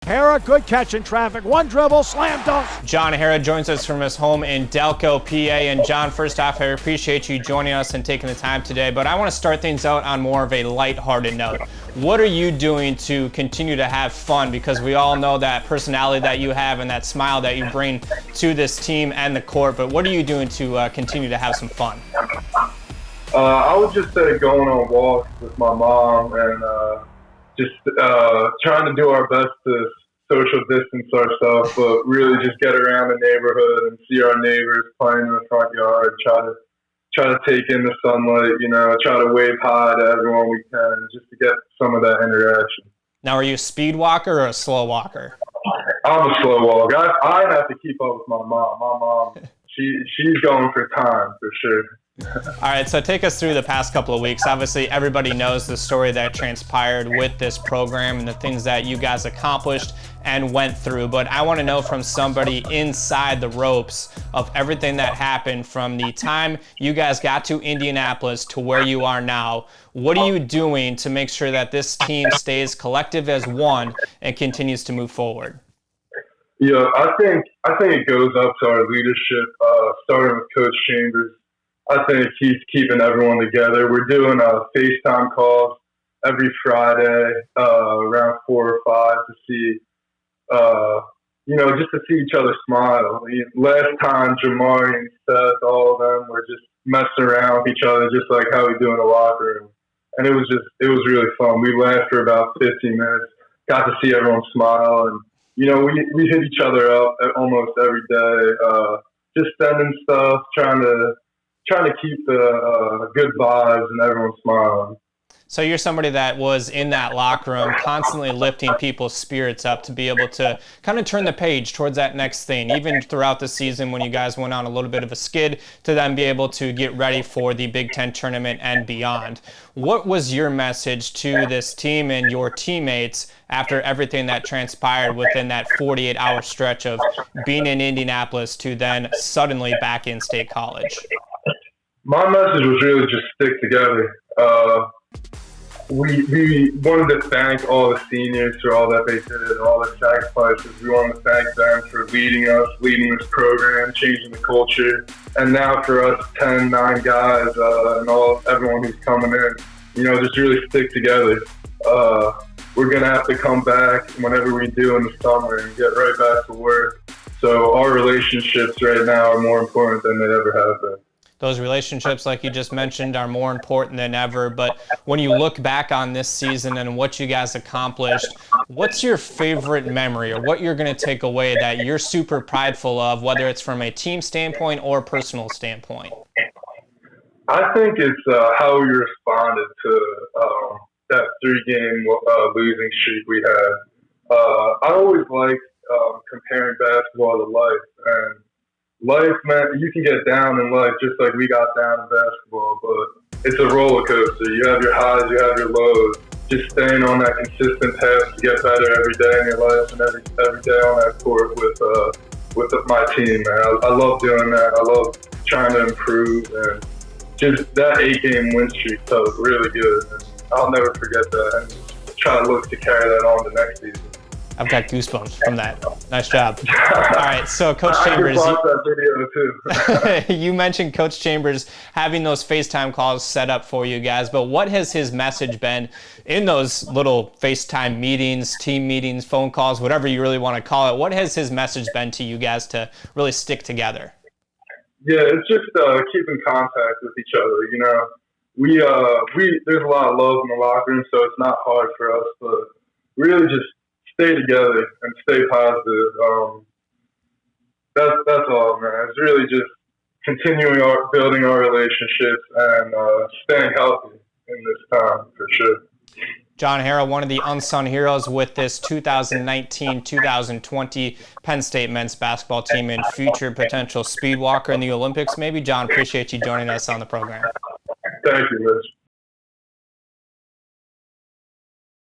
Harrar, good catch in traffic. One dribble, slam dunk. John Harrar joins us from his home in Delco, PA. And John, first off, I appreciate you joining us and taking the time today. But I want to start things out on more of a lighthearted note. What are you doing to continue to have fun? Because we all know that personality that you have and that smile that you bring to this team and the court. But what are you doing to continue to have some fun? I would just say going on walks with my mom and just trying to do our best to social distance ourselves, but really just get around the neighborhood and see our neighbors playing in the front yard, try to take in the sunlight, try to wave hi to everyone we can just to get some of that interaction. Now, are you a speed walker or a slow walker? I'm a slow walker. I have to keep up with my mom. My mom, she's going for time for sure. All right, so take us through the past couple of weeks. Obviously, everybody knows the story that transpired with this program and the things that you guys accomplished and went through. But I want to know from somebody inside the ropes of everything that happened from the time you guys got to Indianapolis to where you are now. What are you doing to make sure that this team stays collective as one and continues to move forward? Yeah, I think it goes up to our leadership, starting with Coach Chambers. I think he's keeping everyone together. We're doing FaceTime calls every Friday around 4 or 5 to see, just to see each other smile. Last time, Jamari and Seth, all of them were just messing around with each other, just like how we do in the locker room. And it was really fun. We laughed for about 15 minutes, got to see everyone smile. And, we hit each other up almost every day, just sending stuff, trying to keep the good vibes and everyone smiling. So you're somebody that was in that locker room constantly lifting people's spirits up to be able to kind of turn the page towards that next thing, even throughout the season when you guys went on a little bit of a skid to then be able to get ready for the Big Ten tournament and beyond. What was your message to this team and your teammates after everything that transpired within that 48-hour stretch of being in Indianapolis to then suddenly back in State College? My message was really just stick together. We wanted to thank all the seniors for all that they did, all the sacrifices. We wanted to thank them for leading us, leading this program, changing the culture. And now for us 9 guys and everyone who's coming in, just really stick together. We're going to have to come back whenever we do in the summer and get right back to work. So our relationships right now are more important than they ever have been. Those relationships, like you just mentioned, are more important than ever. But when you look back on this season and what you guys accomplished, what's your favorite memory or what you're going to take away that you're super prideful of, whether it's from a team standpoint or personal standpoint? I think it's how we responded to that 3-game losing streak we had. I always like comparing basketball to life. And life, man, you can get down in life just like we got down in basketball, but it's a roller coaster. You have your highs, you have your lows. Just staying on that consistent path to get better every day in your life and every day on that court with my team, man. I love doing that. I love trying to improve, and just that 8-game win streak felt really good. And I'll never forget that, and try to look to carry that on to next season. I've got goosebumps from that. Nice job. All right, so Coach Chambers, that video too. You mentioned Coach Chambers having those FaceTime calls set up for you guys, but what has his message been in those little FaceTime meetings, team meetings, phone calls, whatever you really want to call it? What has his message been to you guys to really stick together? Yeah, it's just keeping contact with each other. We there's a lot of love in the locker room, so it's not hard for us, but really just stay together and stay positive. That's all, man. It's really just continuing building our relationships and staying healthy in this time for sure. John Harrar, one of the unsung heroes with this 2019-2020 Penn State men's basketball team and future potential speed walker in the Olympics. Maybe, John, appreciate you joining us on the program. Thank you, Mitch.